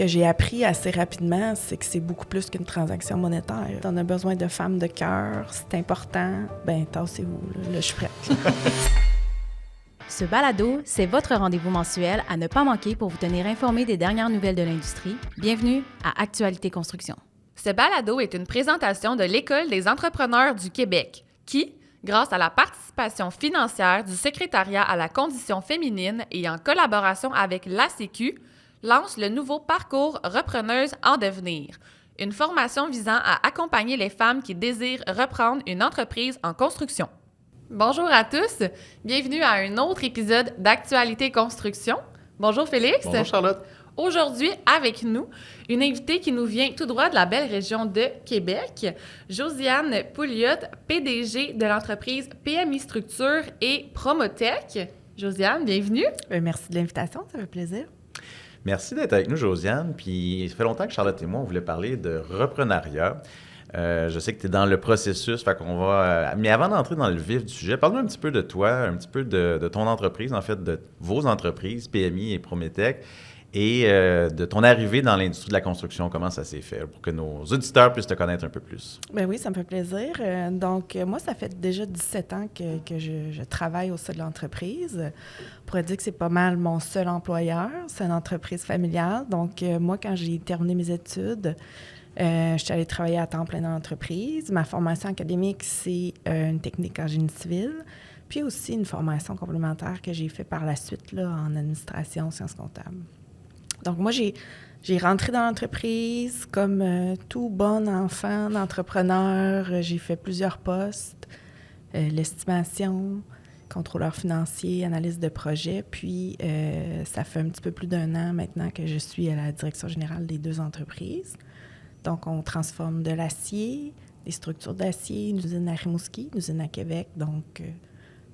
que j'ai appris assez rapidement, c'est que c'est beaucoup plus qu'une transaction monétaire. On a besoin de femmes de cœur, c'est important. Ben, tassez-vous, là, je suis prête. Ce balado, c'est votre rendez-vous mensuel à ne pas manquer pour vous tenir informé des dernières nouvelles de l'industrie. Bienvenue à Actualité Construction. Ce balado est une présentation de l'École des entrepreneurs du Québec qui, grâce à la participation financière du Secrétariat à la condition féminine et en collaboration avec l'ACQ, lance le nouveau parcours Repreneuse en devenir, une formation visant à accompagner les femmes qui désirent reprendre une entreprise en construction. Bonjour à tous, bienvenue à un autre épisode d'Actualité Construction. Bonjour Félix. Bonjour Charlotte. Aujourd'hui, avec nous, une invitée qui nous vient tout droit de la belle région de Québec, Josiane Pouliot, PDG de l'entreprise PMI Structure et Promotech. Josiane, bienvenue. Merci de l'invitation, ça fait plaisir. Merci d'être avec nous, Josiane. Puis, ça fait longtemps que Charlotte et moi, on voulait parler de reprenariat. Je sais que tu es dans le processus, fait qu'on va... mais avant d'entrer dans le vif du sujet, parle-nous un petit peu de toi, un petit peu de ton entreprise, en fait, de vos entreprises, PMI et Promotech, et de ton arrivée dans l'industrie de la construction, comment ça s'est fait, pour que nos auditeurs puissent te connaître un peu plus. Ben oui, ça me fait plaisir. Donc, moi, ça fait déjà 17 ans que je travaille au sein de l'entreprise. On pourrait dire que c'est pas mal mon seul employeur. C'est une entreprise familiale. Donc, moi, quand j'ai terminé mes études, je suis allée travailler à temps plein dans l'entreprise. Ma formation académique, c'est une technique en génie civil, puis aussi une formation complémentaire que j'ai fait par la suite là, en administration, sciences comptables. Donc, moi, j'ai rentré dans l'entreprise comme tout bon enfant d'entrepreneur. J'ai fait plusieurs postes, l'estimation, contrôleur financier, analyse de projet. Puis, ça fait un petit peu plus d'un an maintenant que je suis à la direction générale des deux entreprises. Donc, on transforme de l'acier, des structures d'acier, une usine à Rimouski, une usine à Québec. Donc,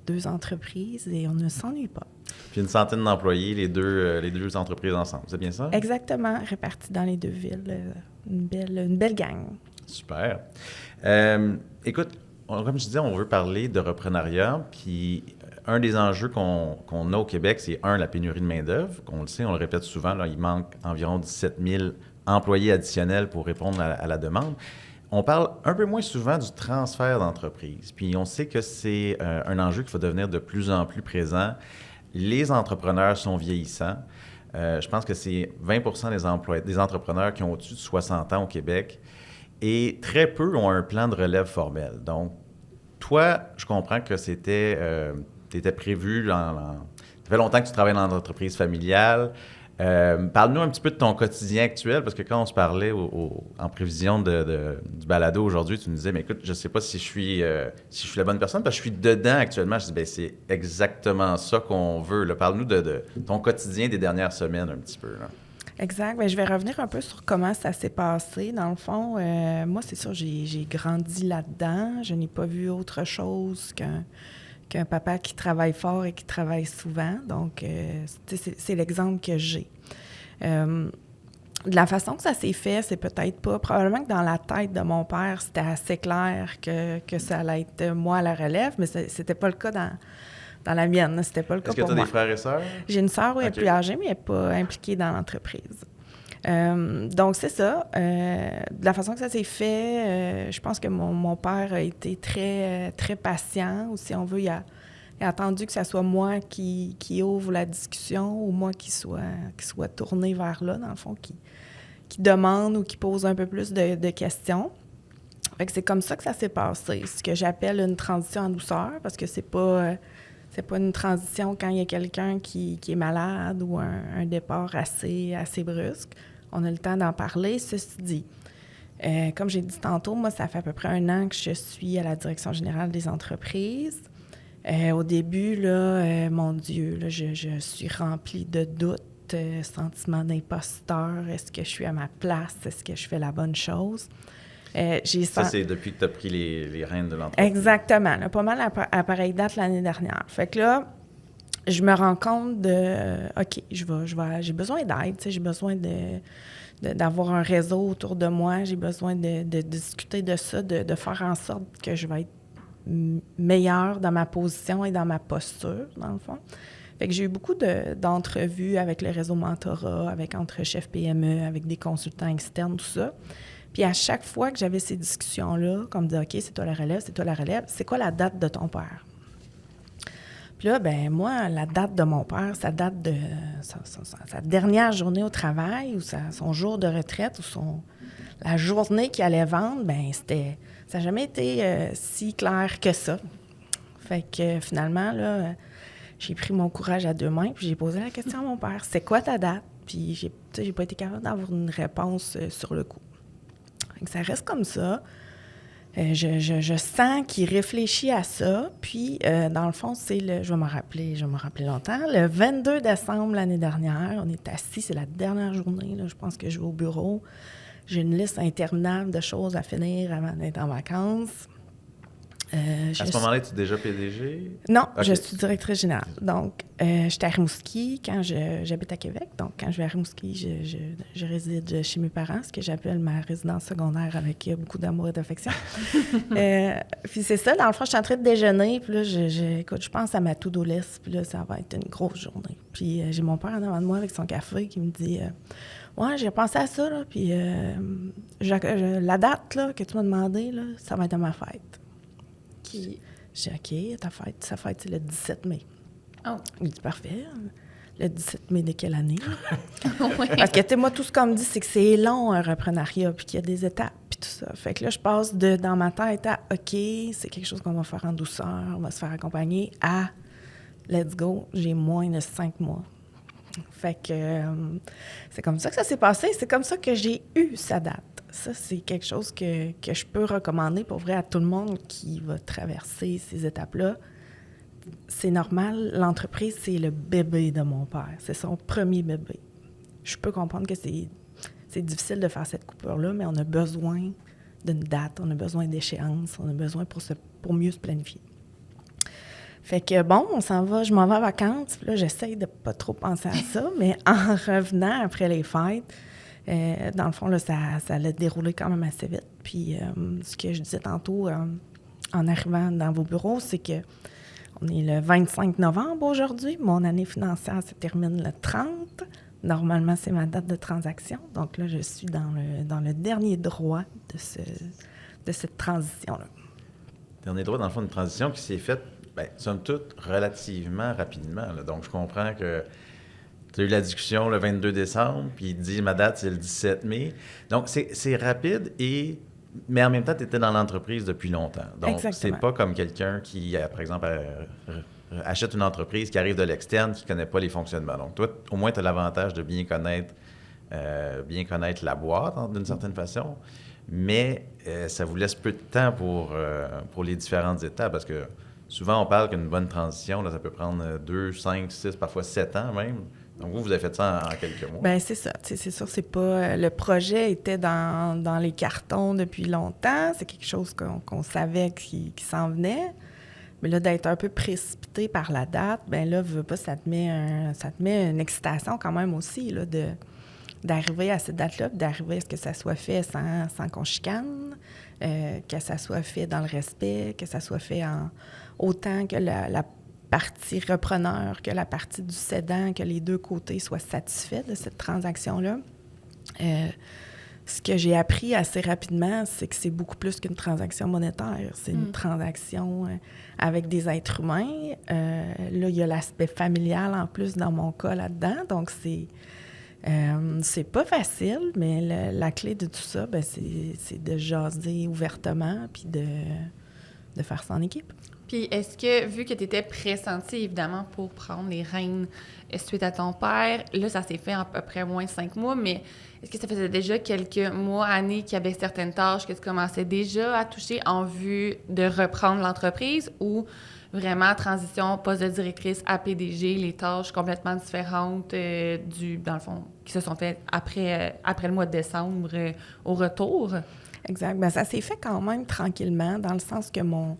deux entreprises et on ne s'ennuie pas. Puis une centaine d'employés, les deux entreprises ensemble. C'est bien ça? Exactement, répartis dans les deux villes. Une belle gang. Super. Écoute, comme je disais, on veut parler de reprenariat. Puis un des enjeux qu'on a au Québec, c'est la pénurie de main-d'œuvre. On le sait, on le répète souvent, là, il manque environ 17 000 employés additionnels pour répondre à la demande. On parle un peu moins souvent du transfert d'entreprise. Puis on sait que c'est un enjeu qui va devenir de plus en plus présent. Les entrepreneurs sont vieillissants. Je pense que c'est 20 des entrepreneurs qui ont au-dessus de 60 ans au Québec et très peu ont un plan de relève formel. Donc, toi, je comprends que tu étais prévu, ça fait longtemps que tu travailles dans l'entreprise familiale. Parle-nous un petit peu de ton quotidien actuel, parce que quand on se parlait en prévision du balado aujourd'hui, tu nous disais, mais écoute, je ne sais pas si je suis la bonne personne, parce que je suis dedans actuellement. Je dis, bien, c'est exactement ça qu'on veut. Là. Parle-nous de ton quotidien des dernières semaines un petit peu. Là. Exact. Bien, je vais revenir un peu sur comment ça s'est passé. Dans le fond, moi, c'est sûr, j'ai grandi là-dedans. Je n'ai pas vu autre chose qu'un papa qui travaille fort et qui travaille souvent. Donc, c'est l'exemple que j'ai. De la façon que ça s'est fait, c'est peut-être pas... Probablement que dans la tête de mon père, c'était assez clair que ça allait être moi à la relève, mais c'était pas le cas dans la mienne. C'était pas le cas pour moi. Est-ce que tu as des frères et sœurs? J'ai une sœur, oui, elle est plus âgée, mais elle n'est pas impliquée dans l'entreprise. Donc, c'est ça. De la façon que ça s'est fait, je pense que mon père a été très, très patient. Ou si on veut, il a attendu que ce soit moi qui ouvre la discussion ou moi qui soit tournée vers là, dans le fond, qui demande ou qui pose un peu plus de questions. Fait que c'est comme ça que ça s'est passé. Ce que j'appelle une transition en douceur, parce que c'est pas une transition quand il y a quelqu'un qui est malade ou un départ assez brusque. On a le temps d'en parler. Ceci dit, comme j'ai dit tantôt, moi, ça fait à peu près 1 an que je suis à la direction générale des entreprises. Au début, là, mon Dieu, là, je suis remplie de doutes, sentiments d'imposteur. Est-ce que je suis à ma place? Est-ce que je fais la bonne chose? Ça, c'est depuis que tu as pris les rênes de l'entreprise. Exactement. Là, pas mal à pareille date l'année dernière. Fait que là, je me rends compte OK, j'ai besoin d'aide, tu sais, j'ai besoin d'avoir un réseau autour de moi, j'ai besoin de discuter de ça, de faire en sorte que je vais être meilleure dans ma position et dans ma posture, dans le fond. Fait que j'ai eu beaucoup d'entrevues avec le réseau mentorat, avec Entre Chefs PME, avec des consultants externes, tout ça. Puis à chaque fois que j'avais ces discussions-là, qu'on me disait « OK, c'est toi la relève, c'est quoi la date de ton père? » Puis là, ben moi, la date de mon père, ça date de sa dernière journée au travail ou son jour de retraite ou la journée qu'il allait vendre, ben ça n'a jamais été si clair que ça. Fait que finalement, là, j'ai pris mon courage à deux mains puis j'ai posé la question à mon père, c'est quoi ta date? Puis j'ai pas été capable d'avoir une réponse sur le coup. Fait que ça reste comme ça. Je sens qu'il réfléchit à ça. Puis, dans le fond, je vais me rappeler longtemps. Le 22 décembre l'année dernière, on est assis, c'est la dernière journée. Là, je pense que je vais au bureau. J'ai une liste interminable de choses à finir avant d'être en vacances. À ce moment-là, es-tu déjà PDG? Non, Okay. Je suis directrice générale. Donc, j'étais à Rimouski quand j'habite à Québec. Donc, quand je vais à Rimouski, je réside chez mes parents, ce que j'appelle ma résidence secondaire avec beaucoup d'amour et d'affection. Puis c'est ça, dans le fond, je suis en train de déjeuner. Puis là, écoute, je pense à ma to-do list. Puis là, ça va être une grosse journée. Puis j'ai mon père en avant de moi avec son café qui me dit ouais, j'ai pensé à ça, là. Puis la date là, que tu m'as demandé, là, ça va être à ma fête. J'ai dit, OK, sa fête, c'est le 17 mai. Oh. Il dit, parfait. Le 17 mai de quelle année? Oui. Parce que, tu sais, moi, tout ce qu'on me dit, c'est que c'est long, un reprenariat, puis qu'il y a des étapes, puis tout ça. Fait que là, je passe dans ma tête à, OK, c'est quelque chose qu'on va faire en douceur, on va se faire accompagner, à, let's go, j'ai moins de 5 mois. Fait que c'est comme ça que ça s'est passé. C'est comme ça que j'ai eu sa date. Ça, c'est quelque chose que je peux recommander pour vrai à tout le monde qui va traverser ces étapes-là. C'est normal. L'entreprise, c'est le bébé de mon père. C'est son premier bébé. Je peux comprendre que c'est difficile de faire cette coupure-là, mais on a besoin d'une date, on a besoin d'échéances, on a besoin pour mieux se planifier. Fait que bon, je m'en vais en vacances, puis là, j'essaye de pas trop penser à ça, mais en revenant après les fêtes, dans le fond, là, ça allait dérouler quand même assez vite. Puis ce que je disais tantôt en arrivant dans vos bureaux, c'est que on est le 25 novembre aujourd'hui. Mon année financière se termine le 30. Normalement, c'est ma date de transaction. Donc là, je suis dans le dernier droit de cette transition-là. Dernier droit, dans le fond, une transition qui s'est faite, somme toute, relativement rapidement. Là. Donc, je comprends que tu as eu la discussion le 22 décembre, puis il dit, ma date, c'est le 17 mai. Donc, c'est rapide, mais en même temps, tu étais dans l'entreprise depuis longtemps. Donc, exactement. C'est pas comme quelqu'un qui, par exemple, achète une entreprise qui arrive de l'externe, qui ne connaît pas les fonctionnements. Donc, toi, au moins, tu as l'avantage de bien connaître la boîte, d'une certaine façon, mais ça vous laisse peu de temps pour les différentes étapes, parce que souvent, on parle qu'une bonne transition, là, ça peut prendre 2, 5, 6, parfois 7 ans même. Donc, vous avez fait ça en quelques mois. Bien, c'est ça. C'est sûr, c'est pas... le projet était dans les cartons depuis longtemps. C'est quelque chose qu'on savait qui s'en venait. Mais là, d'être un peu précipité par la date, bien là, veux pas, ça te met une excitation quand même aussi, là, d'arriver à cette date-là, d'arriver à ce que ça soit fait sans qu'on chicane, que ça soit fait dans le respect, que ça soit fait autant que la partie repreneur, que la partie du cédant, que les deux côtés soient satisfaits de cette transaction-là. Ce que j'ai appris assez rapidement, c'est que c'est beaucoup plus qu'une transaction monétaire. C'est une transaction avec des êtres humains. Là, il y a l'aspect familial en plus dans mon cas là-dedans. Donc, c'est pas facile, mais la clé de tout ça, bien, c'est de jaser ouvertement puis de faire ça en équipe. Puis est-ce que, vu que tu étais pressentie, évidemment, pour prendre les rênes suite à ton père, là, ça s'est fait à peu près moins de 5 mois, mais est-ce que ça faisait déjà quelques mois, années qu'il y avait certaines tâches que tu commençais déjà à toucher en vue de reprendre l'entreprise ou vraiment transition, poste de directrice à PDG, les tâches complètement différentes dans le fond, qui se sont faites après le mois de décembre au retour? Exact. Bien, ça s'est fait quand même tranquillement, dans le sens que mon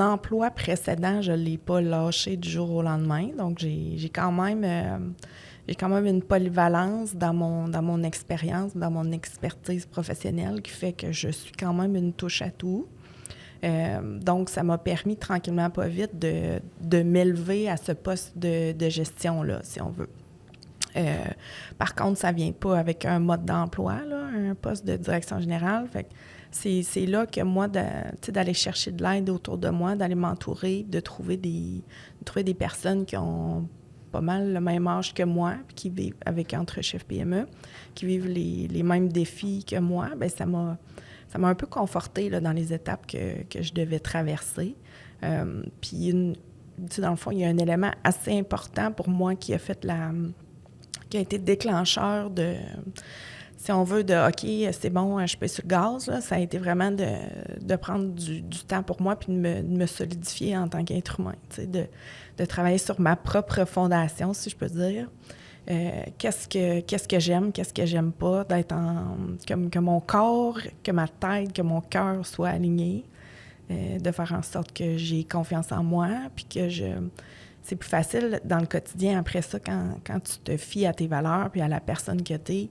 emploi précédent, je ne l'ai pas lâché du jour au lendemain. Donc, j'ai quand même une polyvalence dans mon expérience, dans mon expertise professionnelle qui fait que je suis quand même une touche à tout. Donc, ça m'a permis tranquillement, pas vite, de m'élever à ce poste de gestion-là, si on veut. Par contre, ça ne vient pas avec un mode d'emploi, là, un poste de direction générale. Fait que c'est là que moi, d'aller chercher de l'aide autour de moi, d'aller m'entourer, de trouver des personnes qui ont pas mal le même âge que moi, puis qui vivent avec entre chefs PME, qui vivent les mêmes défis que moi, bien, ça m'a un peu confortée là, dans les étapes que je devais traverser. Puis, dans le fond, il y a un élément assez important pour moi qui a été déclencheur de, si on veut, de « OK, c'est bon, je pèse sur le gaz », là. Ça a été vraiment de prendre du temps pour moi puis de me solidifier en tant qu'être humain, tu sais, de travailler sur ma propre fondation, si je peux dire. Qu'est-ce que j'aime, qu'est-ce que j'aime pas, d'être que mon corps, que ma tête, que mon cœur soient alignés, de faire en sorte que j'ai confiance en moi puis que c'est plus facile dans le quotidien après ça, quand tu te fies à tes valeurs puis à la personne que tu es,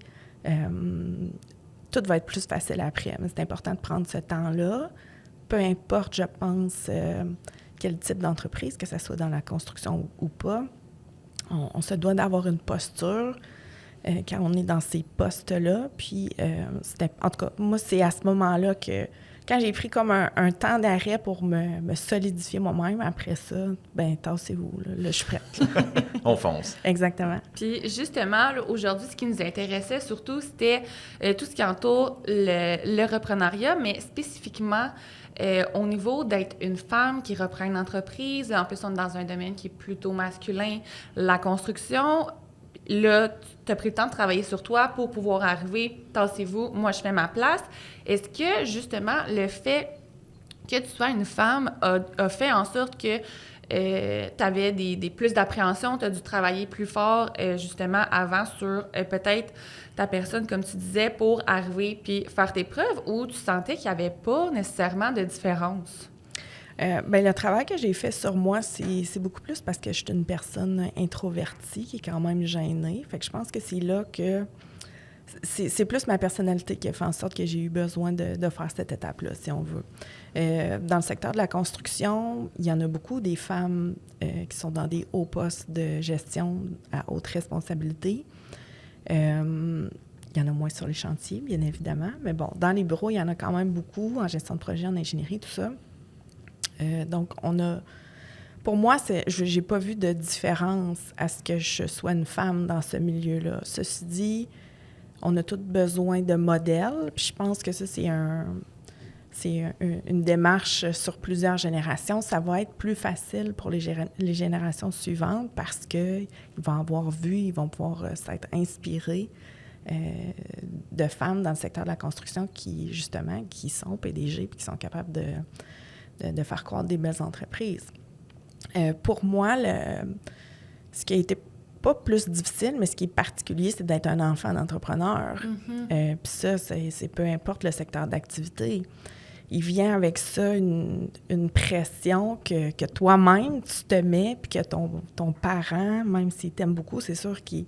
tout va être plus facile après. Mais c'est important de prendre ce temps-là, peu importe, je pense, quel type d'entreprise, que ce soit dans la construction ou pas. On se doit d'avoir une posture quand on est dans ces postes-là. Puis, en tout cas, moi, c'est à ce moment-là que quand j'ai pris comme un temps d'arrêt pour me solidifier moi-même, après ça, bien, tassez-vous, là, je suis prête. On fonce. Exactement. Puis justement, là, aujourd'hui, ce qui nous intéressait surtout, c'était tout ce qui entoure le reprenariat, mais spécifiquement au niveau d'être une femme qui reprend une entreprise. En plus, on est dans un domaine qui est plutôt masculin, la construction. Là, tu as pris le temps de travailler sur toi pour pouvoir arriver, tassez-vous, moi, je fais ma place. Est-ce que, justement, le fait que tu sois une femme a fait en sorte que tu avais des plus d'appréhension, tu as dû travailler plus fort, justement, avant sur peut-être ta personne, comme tu disais, pour arriver puis faire tes preuves, ou tu sentais qu'il n'y avait pas nécessairement de différence? Bien, le travail que j'ai fait sur moi, c'est beaucoup plus parce que je suis une personne introvertie qui est quand même gênée. Fait que je pense que c'est là que c'est plus ma personnalité qui a fait en sorte que j'ai eu besoin de faire cette étape-là, si on veut. Dans le secteur de la construction, il y en a beaucoup des femmes qui sont dans des hauts postes de gestion à haute responsabilité. Il y en a moins sur les chantiers, bien évidemment. Mais bon, dans les bureaux, il y en a quand même beaucoup, en gestion de projet, en ingénierie, tout ça. Donc, pour moi, je n'ai pas vu de différence à ce que je sois une femme dans ce milieu-là. Ceci dit, on a tous besoin de modèles, puis je pense que ça, c'est une démarche sur plusieurs générations. Ça va être plus facile pour les générations suivantes parce qu'ils vont avoir vu, ils vont pouvoir s'être inspirés de femmes dans le secteur de la construction qui sont PDG puis qui sont capables de faire croître des belles entreprises. Pour moi, ce qui a été pas plus difficile, mais ce qui est particulier, c'est d'être un enfant d'entrepreneur. Mm-hmm. Puis ça, c'est peu importe le secteur d'activité. Il vient avec ça une pression que toi-même, tu te mets, puis que ton parent, même s'il t'aime beaucoup, c'est sûr qu'il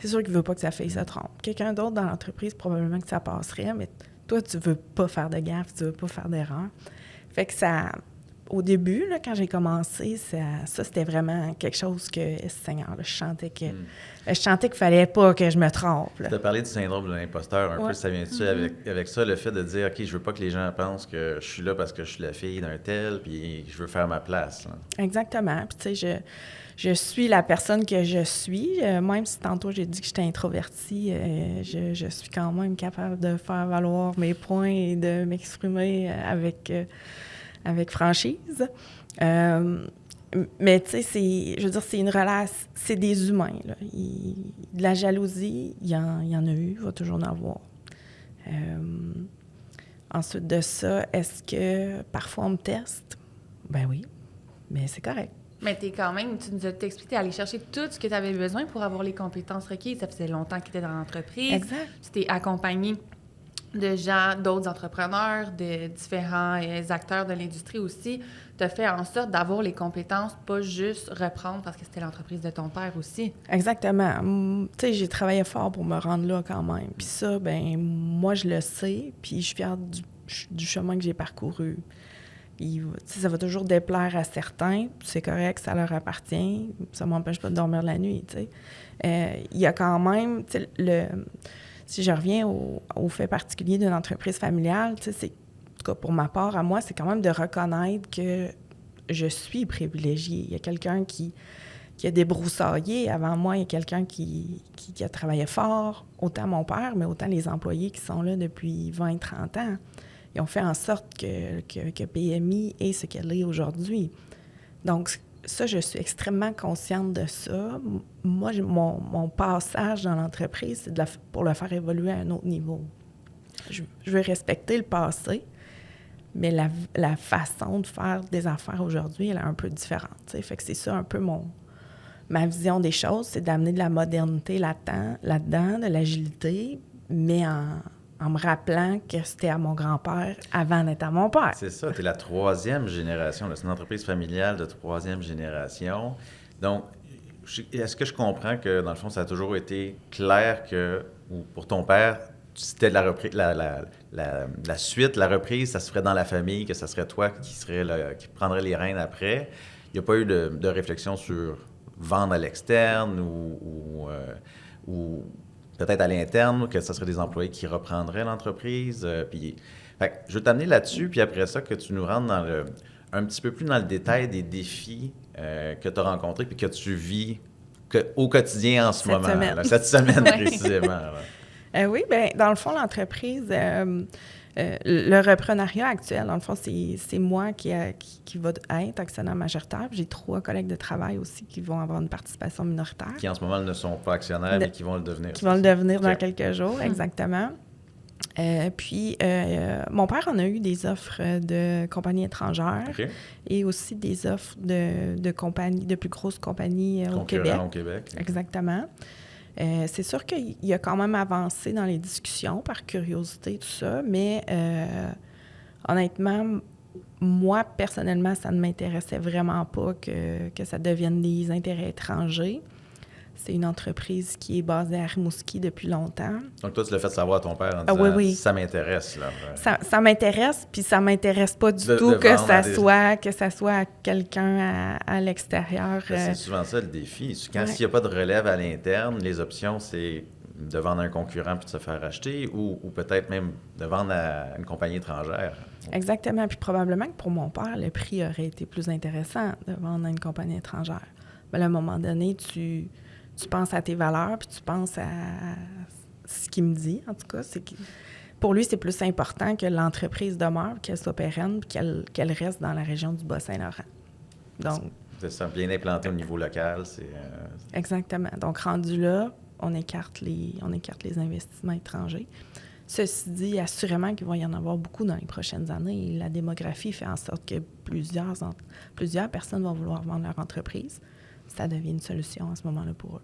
ne veut pas que sa fille se trompe. Quelqu'un d'autre dans l'entreprise, probablement que ça passerait, mais toi, tu ne veux pas faire de gaffe, tu ne veux pas faire d'erreur. Fait que ça... Au début, là, quand j'ai commencé, ça c'était vraiment quelque chose que, Seigneur, là, je chantais qu'il fallait pas que je me trompe. Tu as parlé du syndrome de l'imposteur un peu. Ça vient-tu avec ça, le fait de dire, OK, je veux pas que les gens pensent que je suis là parce que je suis la fille d'un tel, puis je veux faire ma place. Là. Exactement. Puis tu sais, je suis la personne que je suis. Même si tantôt j'ai dit que j'étais introvertie, je suis quand même capable de faire valoir mes points et de m'exprimer avec franchise. Mais tu sais, c'est une relation, c'est des humains, là. De la jalousie, il y en a eu, il va toujours en avoir. Ensuite de ça, est-ce que parfois on me teste? Ben oui, mais c'est correct. Mais tu nous as expliqué, aller chercher tout ce que tu avais besoin pour avoir les compétences requises. Ça faisait longtemps que tu étais dans l'entreprise. Exact. Tu t'es accompagné de gens, d'autres entrepreneurs, de différents acteurs de l'industrie aussi, t'as fait en sorte d'avoir les compétences, pas juste reprendre parce que c'était l'entreprise de ton père aussi. Exactement. Tu sais, j'ai travaillé fort pour me rendre là quand même. Puis ça, ben moi, je le sais, puis je suis fière du chemin que j'ai parcouru. Ça va toujours déplaire à certains. C'est correct, ça leur appartient. Ça ne m'empêche pas de dormir la nuit, tu sais. Il y a quand même, tu sais, si je reviens au fait particulier d'une entreprise familiale, tu sais, en tout cas pour ma part, à moi, c'est quand même de reconnaître que je suis privilégiée. Il y a quelqu'un qui a débroussaillé avant moi, il y a quelqu'un qui a travaillé fort, autant mon père, mais autant les employés qui sont là depuis 20-30 ans. Ils ont fait en sorte que PMI est ce qu'elle est aujourd'hui. Donc, ça, je suis extrêmement consciente de ça. Moi, mon passage dans l'entreprise, c'est pour le faire évoluer à un autre niveau. Je veux respecter le passé, mais la façon de faire des affaires aujourd'hui, elle est un peu différente. T'sais. Fait que c'est ça un peu ma vision des choses, c'est d'amener de la modernité là-dedans, de l'agilité, mais en me rappelant que c'était à mon grand-père avant d'être à mon père. C'est ça, tu es la 3e génération. Là. C'est une entreprise familiale de 3e génération. Donc, est-ce que je comprends que, dans le fond, ça a toujours été clair que, ou pour ton père, c'était la suite, la reprise, ça se ferait dans la famille, que ça serait toi qui prendrais les rênes après? Il n'y a pas eu de réflexion sur vendre à l'externe ou peut-être à l'interne, que ce serait des employés qui reprendraient l'entreprise. Je veux t'amener là-dessus, puis après ça, que tu nous rentres un petit peu plus dans le détail des défis que tu as rencontrés puis que tu vis au quotidien en ce moment. Cette semaine précisément. Oui, bien, dans le fond, l'entreprise, le reprenariat actuel, dans le fond, c'est moi qui va être actionnaire majoritaire. J'ai 3 collègues de travail aussi qui vont avoir une participation minoritaire. Qui en ce moment ne sont pas actionnaires, mais qui vont le devenir. Qui vont le devenir dans quelques jours, exactement. Puis, mon père en a eu des offres de compagnies étrangères et aussi des offres de plus grosses compagnies au Québec. Au Québec. Exactement. C'est sûr qu'il a quand même avancé dans les discussions par curiosité, tout ça, mais honnêtement, moi, personnellement, ça ne m'intéressait vraiment pas que ça devienne des intérêts étrangers. C'est une entreprise qui est basée à Rimouski depuis longtemps. Donc, toi, tu l'as fait savoir à ton père en disant oui. Ça m'intéresse. Là. Ça m'intéresse, puis ça m'intéresse pas du tout que ça soit à quelqu'un à l'extérieur. C'est souvent ça le défi. S'il n'y a pas de relève à l'interne, les options, c'est de vendre à un concurrent puis de se faire acheter ou peut-être même de vendre à une compagnie étrangère. Exactement. Puis probablement que pour mon père, le prix aurait été plus intéressant de vendre à une compagnie étrangère. Mais à un moment donné, tu penses à tes valeurs, puis tu penses à ce qu'il me dit, en tout cas. C'est que pour lui, c'est plus important que l'entreprise demeure, qu'elle soit pérenne, puis qu'elle reste dans la région du Bas-Saint-Laurent. Donc, c'est ça, bien implanté au niveau local. Exactement. Donc, rendu là, on écarte les investissements étrangers. Ceci dit, assurément qu'il va y en avoir beaucoup dans les prochaines années. La démographie fait en sorte que plusieurs personnes vont vouloir vendre leur entreprise. Ça devient une solution à ce moment-là pour eux.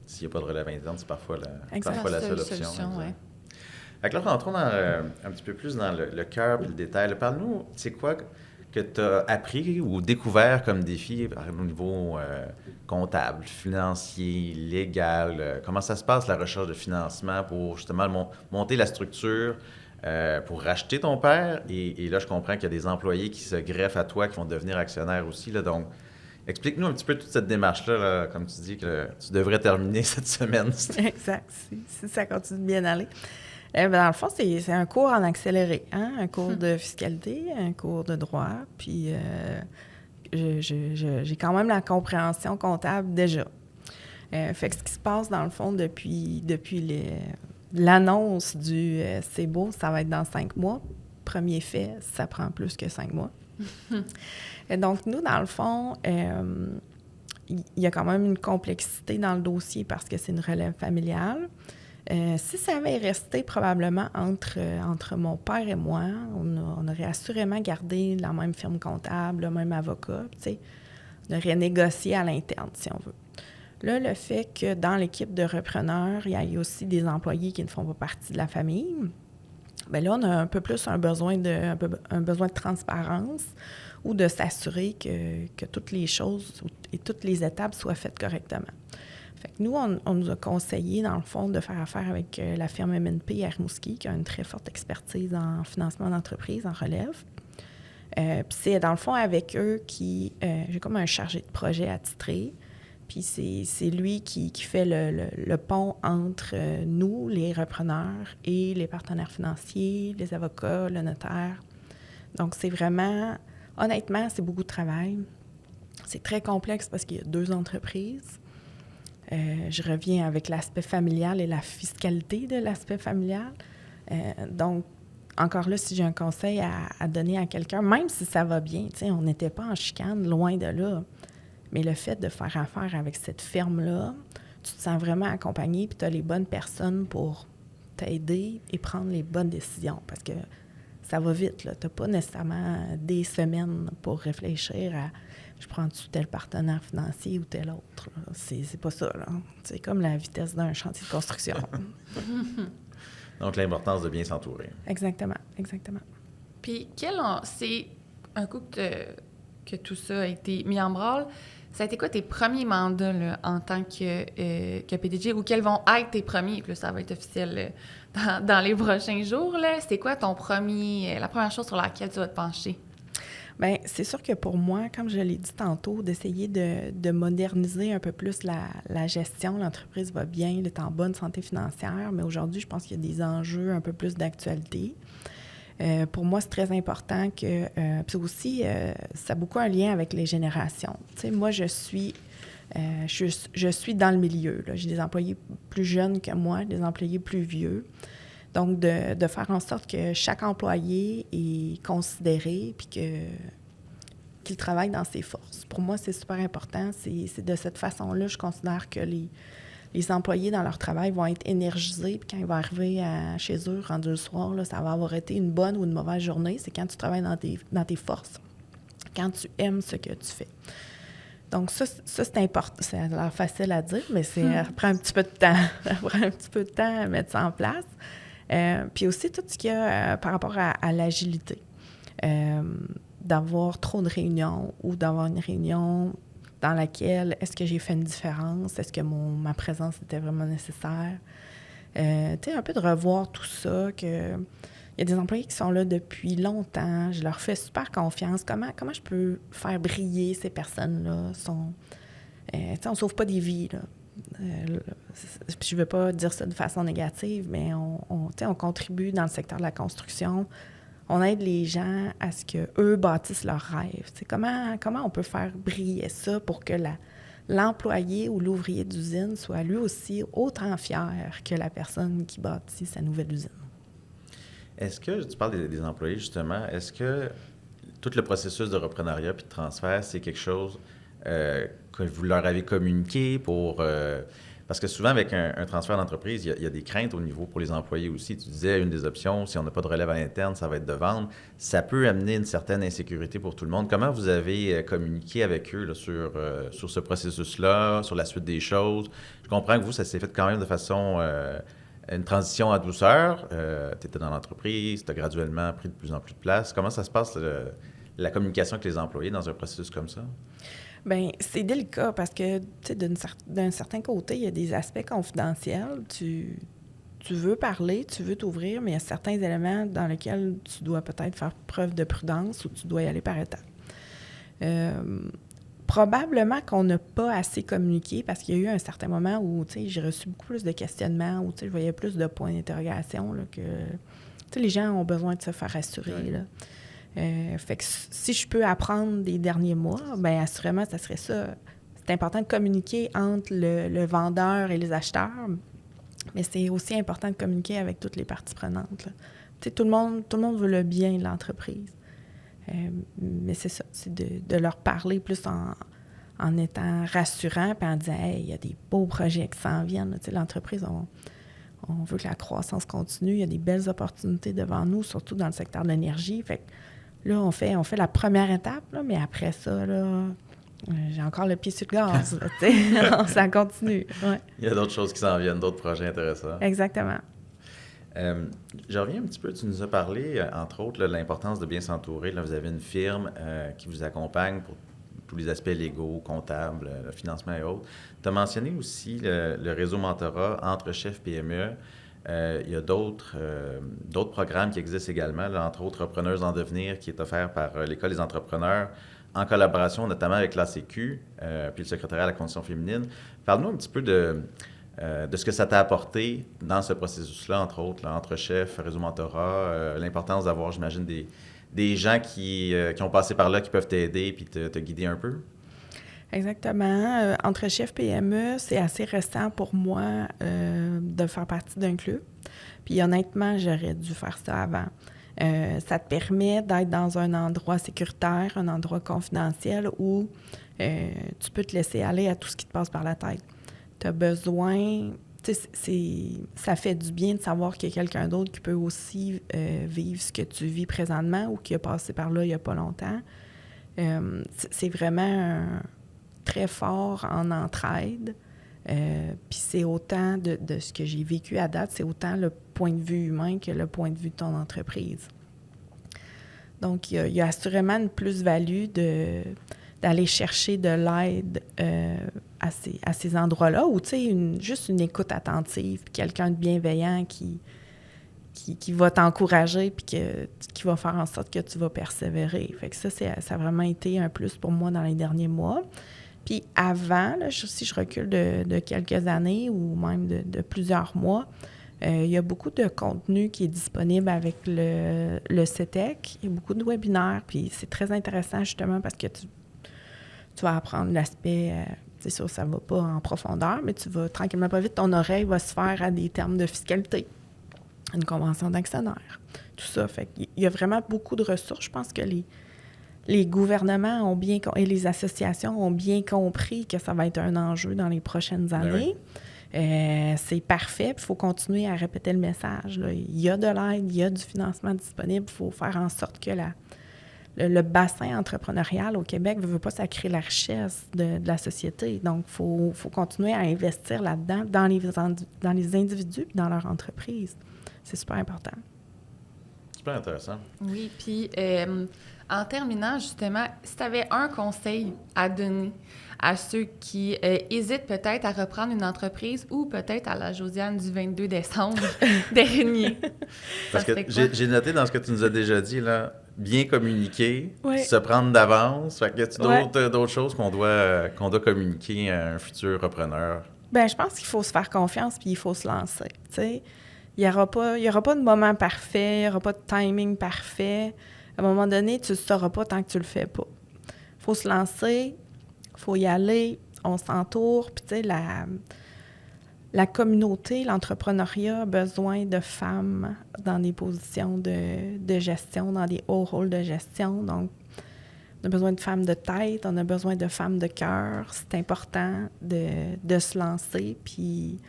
S'il n'y a pas de relève interne, c'est parfois la seule option. Ouais. Fait que là, rentrons un petit peu plus dans le cœur et le détail. Parle-nous, c'est quoi que tu as appris ou découvert comme défi au niveau comptable, financier, légal? Comment ça se passe, la recherche de financement pour justement monter la structure pour racheter ton père? Et là, je comprends qu'il y a des employés qui se greffent à toi, qui vont devenir actionnaires aussi. Là, donc, explique-nous un petit peu toute cette démarche-là, là, comme tu dis, que tu devrais terminer cette semaine. Exact, si ça continue de bien aller. Dans le fond, c'est un cours en accéléré, hein? Un cours de fiscalité, un cours de droit, puis j'ai quand même la compréhension comptable déjà. Fait que ce qui se passe, dans le fond, depuis l'annonce du c'est beau, ça va être dans 5 mois. Premier fait, ça prend plus que 5 mois. Et donc, nous, dans le fond, il y a quand même une complexité dans le dossier parce que c'est une relève familiale. Si ça avait resté probablement entre mon père et moi, on aurait assurément gardé la même firme comptable, le même avocat, tu sais, on aurait négocié à l'interne, si on veut. Là, le fait que dans l'équipe de repreneurs, il y a aussi des employés qui ne font pas partie de la famille, bien là, on a un peu plus un besoin de transparence ou de s'assurer que toutes les choses et toutes les étapes soient faites correctement. Fait que nous, on nous a conseillé, dans le fond, de faire affaire avec la firme MNP à Rimouski, qui a une très forte expertise en financement d'entreprise, en relève. Puis c'est dans le fond avec eux j'ai comme un chargé de projet attitré. Puis c'est lui qui fait le pont entre nous, les repreneurs, et les partenaires financiers, les avocats, le notaire. Donc c'est vraiment, honnêtement, c'est beaucoup de travail. C'est très complexe parce qu'il y a 2 entreprises. Je reviens avec l'aspect familial et la fiscalité de l'aspect familial. Donc, encore là, si j'ai un conseil à donner à quelqu'un, même si ça va bien, on n'était pas en chicane, loin de là, mais le fait de faire affaire avec cette firme-là, tu te sens vraiment accompagné puis tu as les bonnes personnes pour t'aider et prendre les bonnes décisions parce que ça va vite, là. Tu n'as pas nécessairement des semaines pour réfléchir à je prends-tu tel partenaire financier ou tel autre. Là. C'est pas ça, là. C'est comme la vitesse d'un chantier de construction. Donc, l'importance de bien s'entourer. Exactement, exactement. Puis, c'est un coup que tout ça a été mis en branle, ça a été quoi tes premiers mandats là, en tant que PDG ou quels vont être tes premiers? Puis là, ça va être officiel dans les prochains jours. Là. C'est quoi la première chose sur laquelle tu vas te pencher? Bien, c'est sûr que pour moi, comme je l'ai dit tantôt, d'essayer de moderniser un peu plus la gestion. L'entreprise va bien, elle est en bonne santé financière, mais aujourd'hui, je pense qu'il y a des enjeux un peu plus d'actualité. Pour moi, c'est très important que... puis aussi, ça a beaucoup un lien avec les générations. Tu sais, moi, je suis dans le milieu. Là. J'ai des employés plus jeunes que moi, des employés plus vieux. Donc, de faire en sorte que chaque employé est considéré puis qu'il travaille dans ses forces. Pour moi, c'est super important. C'est de cette façon-là, je considère que les employés dans leur travail vont être énergisés. Puis quand ils vont arriver chez eux, rendu le soir, là, ça va avoir été une bonne ou une mauvaise journée. C'est quand tu travailles dans tes forces, quand tu aimes ce que tu fais. Donc, ça c'est important. Ça a l'air facile à dire, mais ça prend un petit peu de temps. Ça prend un petit peu de temps à mettre ça en place. Puis aussi, tout ce qu'il y a par rapport à l'agilité. D'avoir trop de réunions ou d'avoir une réunion dans laquelle est-ce que j'ai fait une différence? Est-ce que ma présence était vraiment nécessaire? Tu sais, un peu de revoir tout ça, il y a des employés qui sont là depuis longtemps, je leur fais super confiance. Comment je peux faire briller ces personnes-là? Tu sais, on ne sauve pas des vies, là. Je ne veux pas dire ça de façon négative, mais on contribue dans le secteur de la construction. On aide les gens à ce qu'eux bâtissent leurs rêves. T'sais, comment on peut faire briller ça pour que l'employé ou l'ouvrier d'usine soit lui aussi autant fier que la personne qui bâtit sa nouvelle usine? Est-ce que, tu parles des employés justement, est-ce que tout le processus de reprenariat puis de transfert, c'est quelque chose que vous leur avez communiqué pour... parce que souvent, avec un transfert d'entreprise, il y a des craintes au niveau pour les employés aussi. Tu disais, une des options, si on n'a pas de relève à l'interne, ça va être de vendre. Ça peut amener une certaine insécurité pour tout le monde. Comment vous avez communiqué avec eux là, sur ce processus-là, sur la suite des choses? Je comprends que vous, ça s'est fait quand même de façon... une transition à douceur. Tu étais dans l'entreprise, tu as graduellement pris de plus en plus de place. Comment ça se passe, la communication avec les employés dans un processus comme ça? Bien, c'est délicat parce que, tu sais, d'un certain côté, il y a des aspects confidentiels. Tu veux parler, tu veux t'ouvrir, mais il y a certains éléments dans lesquels tu dois peut-être faire preuve de prudence ou tu dois y aller par étapes. Probablement qu'on n'a pas assez communiqué parce qu'il y a eu un certain moment où, tu sais, j'ai reçu beaucoup plus de questionnements, où, tu sais, je voyais plus de points d'interrogation, là, que, tu sais, les gens ont besoin de se faire rassurer, oui. là. Fait que si je peux apprendre des derniers mois, bien, assurément, ça serait ça. C'est important de communiquer entre le vendeur et les acheteurs, mais c'est aussi important de communiquer avec toutes les parties prenantes, là. Tu sais, tout le monde veut le bien de l'entreprise. Mais c'est ça, c'est de leur parler plus en étant rassurant puis en disant « Hey, il y a des beaux projets qui s'en viennent. » Tu sais, l'entreprise, on veut que la croissance continue. Il y a des belles opportunités devant nous, surtout dans le secteur de l'énergie. Fait que là, on fait la première étape, là, mais après ça, là, j'ai encore le pied sur le gaz. Là, tu sais. Ça continue. Ouais. Il y a d'autres choses qui s'en viennent, d'autres projets intéressants. Exactement. Je reviens un petit peu, tu nous as parlé, entre autres, là, de l'importance de bien s'entourer. Là, vous avez une firme qui vous accompagne pour tous les aspects légaux, comptables, le financement et autres. Tu as mentionné aussi le réseau mentorat entre chefs PME. Il y a d'autres programmes qui existent également, là, entre autres Repreneuses en devenir, qui est offert par l'École des entrepreneurs, en collaboration notamment avec l'ACQ, puis le secrétariat à la condition féminine. Parle-nous un petit peu de ce que ça t'a apporté dans ce processus-là, entre autres, là, entre chefs, réseau mentorat, l'importance d'avoir, j'imagine, des gens qui ont passé par là, qui peuvent t'aider puis te guider un peu. Exactement. Entre chefs PME, c'est assez récent pour moi de faire partie d'un club. Puis honnêtement, j'aurais dû faire ça avant. Ça te permet d'être dans un endroit sécuritaire, un endroit confidentiel où tu peux te laisser aller à tout ce qui te passe par la tête. Tu as besoin... ça fait du bien de savoir qu'il y a quelqu'un d'autre qui peut aussi vivre ce que tu vis présentement ou qui a passé par là il n'y a pas longtemps. C'est vraiment très fort en entraide. Puis c'est autant de ce que j'ai vécu à date, c'est autant le point de vue humain que le point de vue de ton entreprise. Donc, il y a assurément une plus-value d'aller chercher de l'aide à ces endroits-là, ou tu sais, juste une écoute attentive, puis quelqu'un de bienveillant qui va t'encourager, puis qui va faire en sorte que tu vas persévérer. Fait que ça a vraiment été un plus pour moi dans les derniers mois. Puis avant, là, si je recule de quelques années ou même de plusieurs mois, il y a beaucoup de contenu qui est disponible avec le CETEC. Il y a beaucoup de webinaires, puis c'est très intéressant justement parce que tu vas apprendre l'aspect, c'est sûr, ça ne va pas en profondeur, mais tu vas tranquillement pas vite, ton oreille va se faire à des termes de fiscalité, une convention d'actionnaire, tout ça. Fait qu'il y a vraiment beaucoup de ressources. Je pense que les gouvernements et les associations ont bien compris que ça va être un enjeu dans les prochaines années. Oui. C'est parfait, il faut continuer à répéter le message, là. Il y a de l'aide, il y a du financement disponible, il faut faire en sorte que le bassin entrepreneurial au Québec ne veut pas sacrer la richesse de la société. Donc, il faut continuer à investir là-dedans, dans les individus et dans leur entreprise. C'est super important. Super intéressant. Oui, puis en terminant, justement, si tu avais un conseil à donner à ceux qui hésitent peut-être à reprendre une entreprise ou peut-être à la Josiane du 22 décembre dernier. Parce que j'ai noté dans ce que tu nous as déjà dit, là, bien communiquer, se prendre d'avance. Fait que y a d'autres choses qu'on doit communiquer à un futur repreneur? Bien, je pense qu'il faut se faire confiance puis il faut se lancer. Tu sais, il y aura pas de moment parfait, il n'y aura pas de timing parfait. À un moment donné, tu ne le sauras pas tant que tu ne le fais pas. Il faut se lancer, il faut y aller, on s'entoure. Puis, tu sais, la communauté, l'entrepreneuriat a besoin de femmes dans des positions de gestion, dans des hauts rôles de gestion. Donc, on a besoin de femmes de tête, on a besoin de femmes de cœur. C'est important de se lancer. Puis,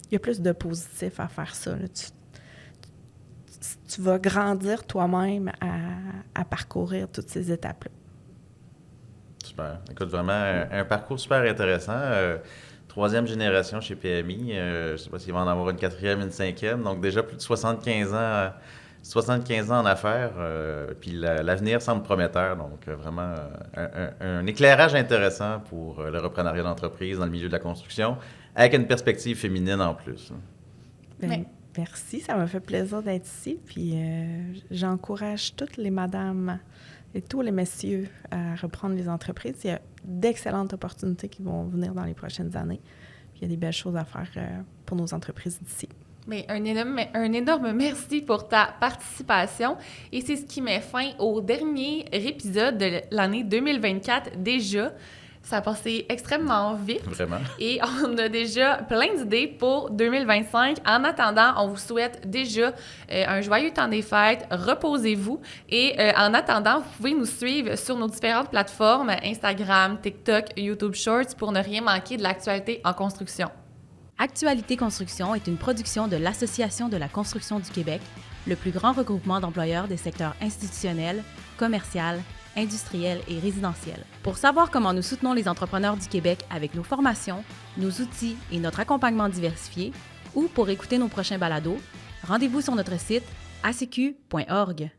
il y a plus de positif à faire ça, là. Tu vas grandir toi-même à parcourir toutes ces étapes-là. Super. Écoute, vraiment, un parcours super intéressant. 3e génération chez PMI. Je ne sais pas s'il va en avoir une 4e, une 5e. Donc, déjà plus de 75 ans en affaires. Puis l'avenir semble prometteur. Donc, vraiment, un éclairage intéressant pour le reprenariat d'entreprise dans le milieu de la construction, avec une perspective féminine en plus. Merci, ça m'a fait plaisir d'être ici. Puis j'encourage toutes les madames et tous les messieurs à reprendre les entreprises. Il y a d'excellentes opportunités qui vont venir dans les prochaines années. Puis il y a des belles choses à faire pour nos entreprises d'ici. Mais un énorme merci pour ta participation. Et c'est ce qui met fin au dernier épisode de l'année 2024 déjà. Ça a passé extrêmement vite. Vraiment. Et on a déjà plein d'idées pour 2025. En attendant, on vous souhaite déjà un joyeux temps des fêtes. Reposez-vous. Et en attendant, vous pouvez nous suivre sur nos différentes plateformes, Instagram, TikTok, YouTube Shorts, pour ne rien manquer de l'actualité en construction. Actualité Construction est une production de l'Association de la construction du Québec, le plus grand regroupement d'employeurs des secteurs institutionnels, commercial, industriel et résidentiel. Pour savoir comment nous soutenons les entrepreneurs du Québec avec nos formations, nos outils et notre accompagnement diversifié, ou pour écouter nos prochains balados, rendez-vous sur notre site acq.org.